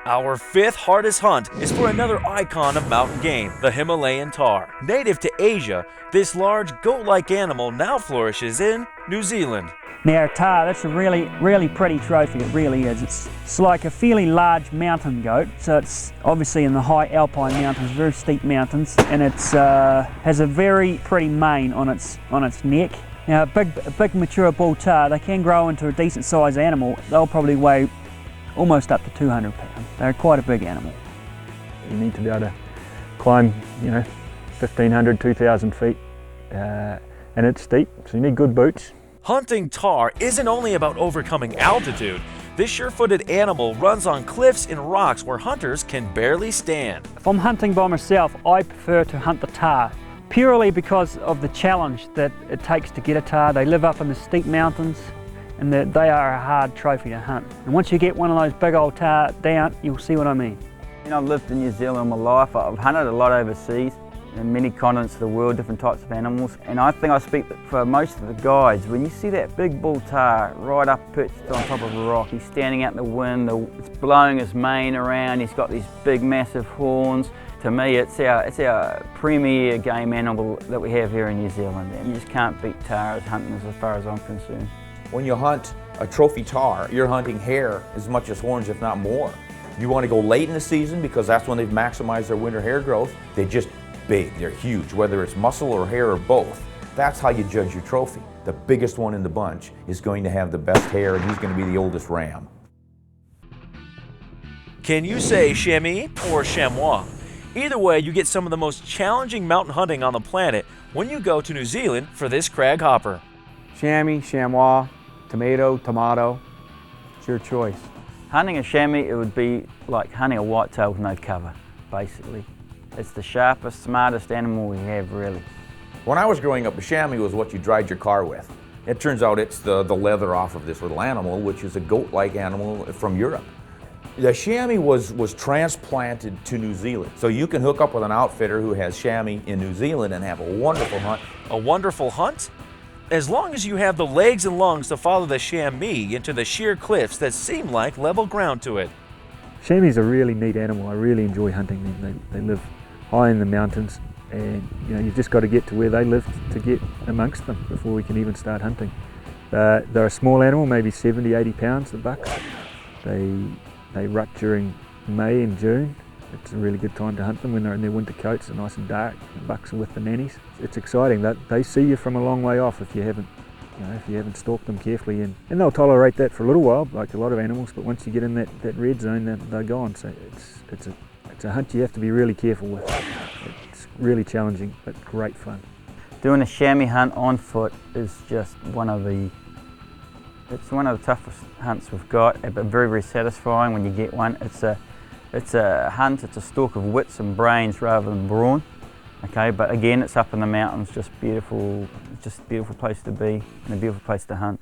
Our fifth hardest hunt is for another icon of mountain game, the Himalayan tahr. Native to Asia, this large goat-like animal now flourishes in New Zealand. Now tahr, that's a really pretty trophy, it really is. It's like a fairly large mountain goat, so it's obviously in the high alpine mountains, very steep mountains, and it has a very pretty mane on its neck. Now a big mature bull tahr, they can grow into a decent sized animal. They'll probably weigh almost up to 200 pounds. They're quite a big animal. You need to be able to climb, 1,500, 2,000 feet, and it's steep, so you need good boots. Hunting tahr isn't only about overcoming altitude. This sure-footed animal runs on cliffs and rocks where hunters can barely stand. If I'm hunting by myself, I prefer to hunt the tahr, purely because of the challenge that it takes to get a tahr. They live up in the steep mountains, and they are a hard trophy to hunt. And once you get one of those big old tahr down, you'll see what I mean. I've lived in New Zealand all my life. I've hunted a lot overseas in many continents of the world, different types of animals. And I think I speak for most of the guides. When you see that big bull tahr right up perched on top of a rock, he's standing out in the wind, it's blowing his mane around, he's got these big massive horns. To me, it's our premier game animal that we have here in New Zealand. And you just can't beat tahr as hunting as far as I'm concerned. When you hunt a trophy tahr, you're hunting hair as much as horns, if not more. You want to go late in the season because that's when they've maximized their winter hair growth. They're just big, they're huge, whether it's muscle or hair or both. That's how you judge your trophy. The biggest one in the bunch is going to have the best hair, and he's going to be the oldest ram. Can you say chamois or chamois? Either way, you get some of the most challenging mountain hunting on the planet when you go to New Zealand for this crag hopper. Chamois, chamois, tomato, it's your choice. Hunting a chamois, it would be like hunting a whitetail with no cover, basically. It's the sharpest, smartest animal we have, really. When I was growing up, a chamois was what you dried your car with. It turns out it's the leather off of this little animal, which is a goat-like animal from Europe. The chamois was transplanted to New Zealand. So you can hook up with an outfitter who has chamois in New Zealand and have a wonderful hunt. A wonderful hunt? As long as you have the legs and lungs to follow the chamois into the sheer cliffs that seem like level ground to it. Chamois is a really neat animal. I really enjoy hunting them. They live high in the mountains, and you've just got to get to where they live to get amongst them before we can even start hunting. They're a small animal, maybe 70, 80 pounds, the bucks. They rut during May and June. It's a really good time to hunt them when they're in their winter coats. They're nice and dark. The bucks are with the nannies. It's exciting. They see you from a long way off if you haven't stalked them carefully, and they'll tolerate that for a little while, like a lot of animals. But once you get in that red zone, they're gone. So it's a hunt you have to be really careful with. It's really challenging, but great fun. Doing a chamois hunt on foot is just one of the toughest hunts we've got, but very, very satisfying when you get one. It's a hunt, it's a stalk of wits and brains rather than brawn. Okay, but again, it's up in the mountains, just beautiful, just a beautiful place to be and a beautiful place to hunt.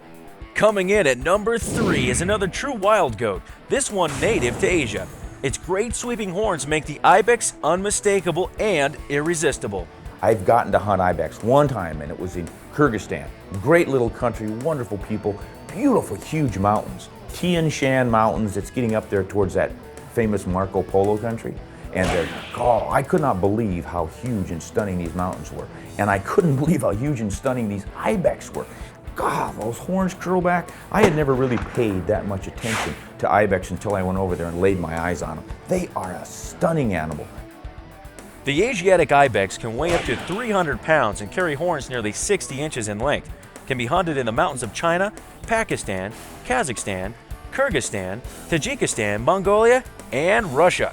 Coming in at number 3 is another true wild goat, this one native to Asia. Its great sweeping horns make the ibex unmistakable and irresistible. I've gotten to hunt ibex one time, and it was in Kyrgyzstan. Great little country, wonderful people, beautiful, huge mountains. Tian Shan Mountains, it's getting up there towards that famous Marco Polo country. And I could not believe how huge and stunning these mountains were. And I couldn't believe how huge and stunning these ibex were. God, those horns curl back. I had never really paid that much attention to ibex until I went over there and laid my eyes on them. They are a stunning animal. The Asiatic ibex can weigh up to 300 pounds and carry horns nearly 60 inches in length. Can be hunted in the mountains of China, Pakistan, Kazakhstan, Kyrgyzstan, Tajikistan, Mongolia, and Russia.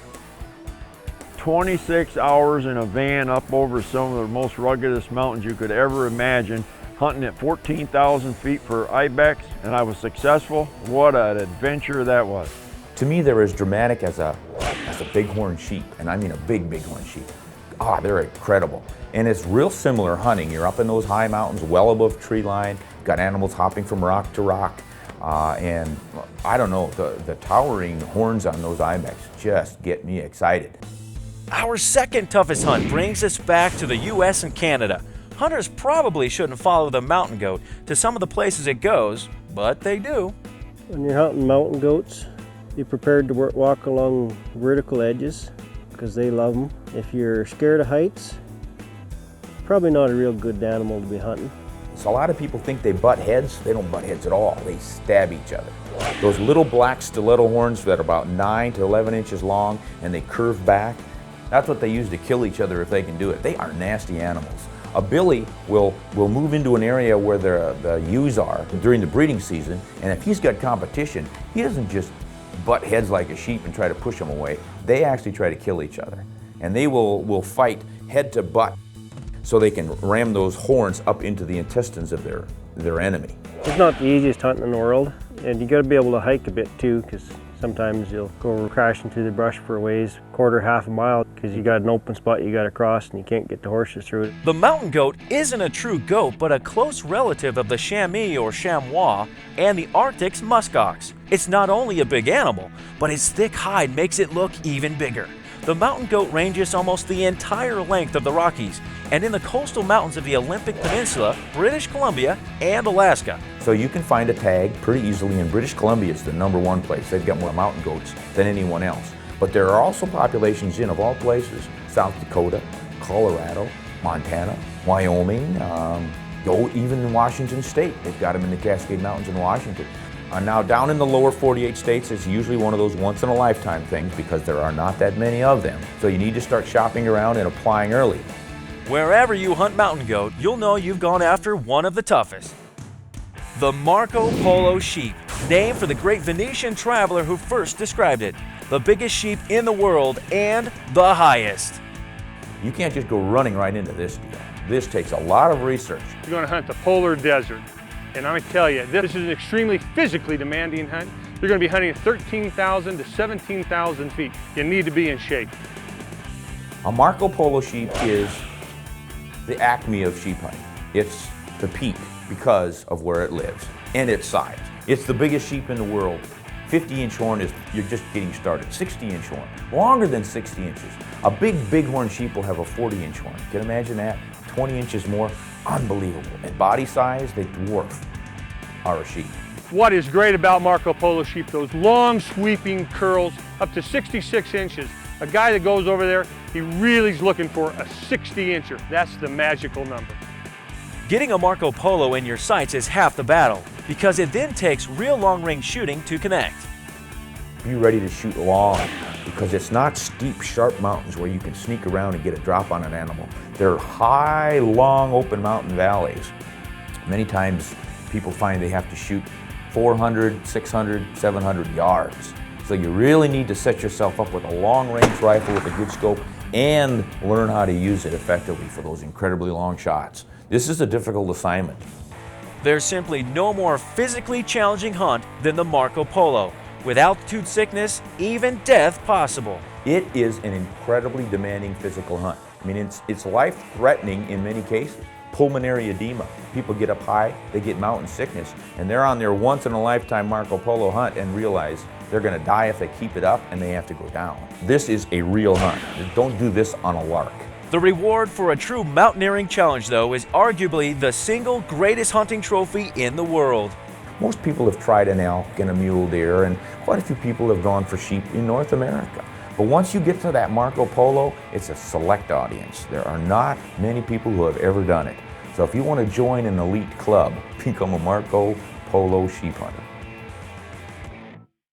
26 hours in a van up over some of the most ruggedest mountains you could ever imagine, hunting at 14,000 feet for ibex, and I was successful. What an adventure that was. To me, they're as dramatic as a bighorn sheep, and I mean a big bighorn sheep. They're incredible. And it's real similar hunting. You're up in those high mountains, well above tree line, got animals hopping from rock to rock, and I don't know, the towering horns on those ibex just get me excited. Our second toughest hunt brings us back to the US and Canada. Hunters probably shouldn't follow the mountain goat to some of the places it goes, but they do. When you're hunting mountain goats, Be prepared to walk along vertical edges because they love them. If you're scared of heights, probably not a real good animal to be hunting. So a lot of people think they butt heads. They don't butt heads at all. They stab each other. Those little black stiletto horns that are about 9 to 11 inches long and they curve back, that's what they use to kill each other if they can do it. They are nasty animals. A billy will move into an area where the ewes are during the breeding season, and if he's got competition, he doesn't just butt heads like a sheep and try to push them away. They actually try to kill each other. And they will fight head to butt so they can ram those horns up into the intestines of their enemy. It's not the easiest hunting in the world, and you got to be able to hike a bit too, because sometimes you'll go crashing through the brush for a ways, half a mile, because you got an open spot you got to cross and you can't get the horses through it. The mountain goat isn't a true goat, but a close relative of the chamois or chamois and the Arctic's muskox. It's not only a big animal, but its thick hide makes it look even bigger. The mountain goat ranges almost the entire length of the Rockies and in the coastal mountains of the Olympic Peninsula, British Columbia, and Alaska. So you can find a tag pretty easily in British Columbia. It's the #1 place. They've got more mountain goats than anyone else. But there are also populations of all places, South Dakota, Colorado, Montana, Wyoming, even in Washington State. They've got them in the Cascade Mountains in Washington. Now down in the lower 48 states, it's usually one of those once-in-a-lifetime things because there are not that many of them. So you need to start shopping around and applying early. Wherever you hunt mountain goat, you'll know you've gone after one of the toughest. The Marco Polo sheep, named for the great Venetian traveler who first described it. The biggest sheep in the world and the highest. You can't just go running right into this deal. This takes a lot of research. You're going to hunt the polar desert. And I'm going to tell you, this is an extremely physically demanding hunt. You're going to be hunting at 13,000 to 17,000 feet. You need to be in shape. A Marco Polo sheep is the acme of sheep hunting. It's the peak because of where it lives and its size. It's the biggest sheep in the world. 50-inch horn is, you're just getting started. 60-inch horn, longer than 60 inches. A big bighorn sheep will have a 40-inch horn. Can you imagine that? 20 inches more, unbelievable. And body size, they dwarf our sheep. What is great about Marco Polo sheep, those long sweeping curls up to 66 inches. A guy that goes over there, he really is looking for a 60-incher. That's the magical number. Getting a Marco Polo in your sights is half the battle because it then takes real long-range shooting to connect. Be ready to shoot long because it's not steep, sharp mountains where you can sneak around and get a drop on an animal. They're high, long, open mountain valleys. Many times people find they have to shoot 400, 600, 700 yards. So you really need to set yourself up with a long-range rifle with a good scope and learn how to use it effectively for those incredibly long shots. This is a difficult assignment. There's simply no more physically challenging hunt than the Marco Polo. With altitude sickness, even death possible. It is an incredibly demanding physical hunt. I mean, it's life-threatening in many cases. Pulmonary edema. People get up high, they get mountain sickness, and they're on their once-in-a-lifetime Marco Polo hunt and realize they're going to die if they keep it up and they have to go down. This is a real hunt. Don't do this on a lark. The reward for a true mountaineering challenge, though, is arguably the single greatest hunting trophy in the world. Most people have tried an elk and a mule deer, and quite a few people have gone for sheep in North America. But once you get to that Marco Polo, it's a select audience. There are not many people who have ever done it. So if you want to join an elite club, become a Marco Polo sheep hunter.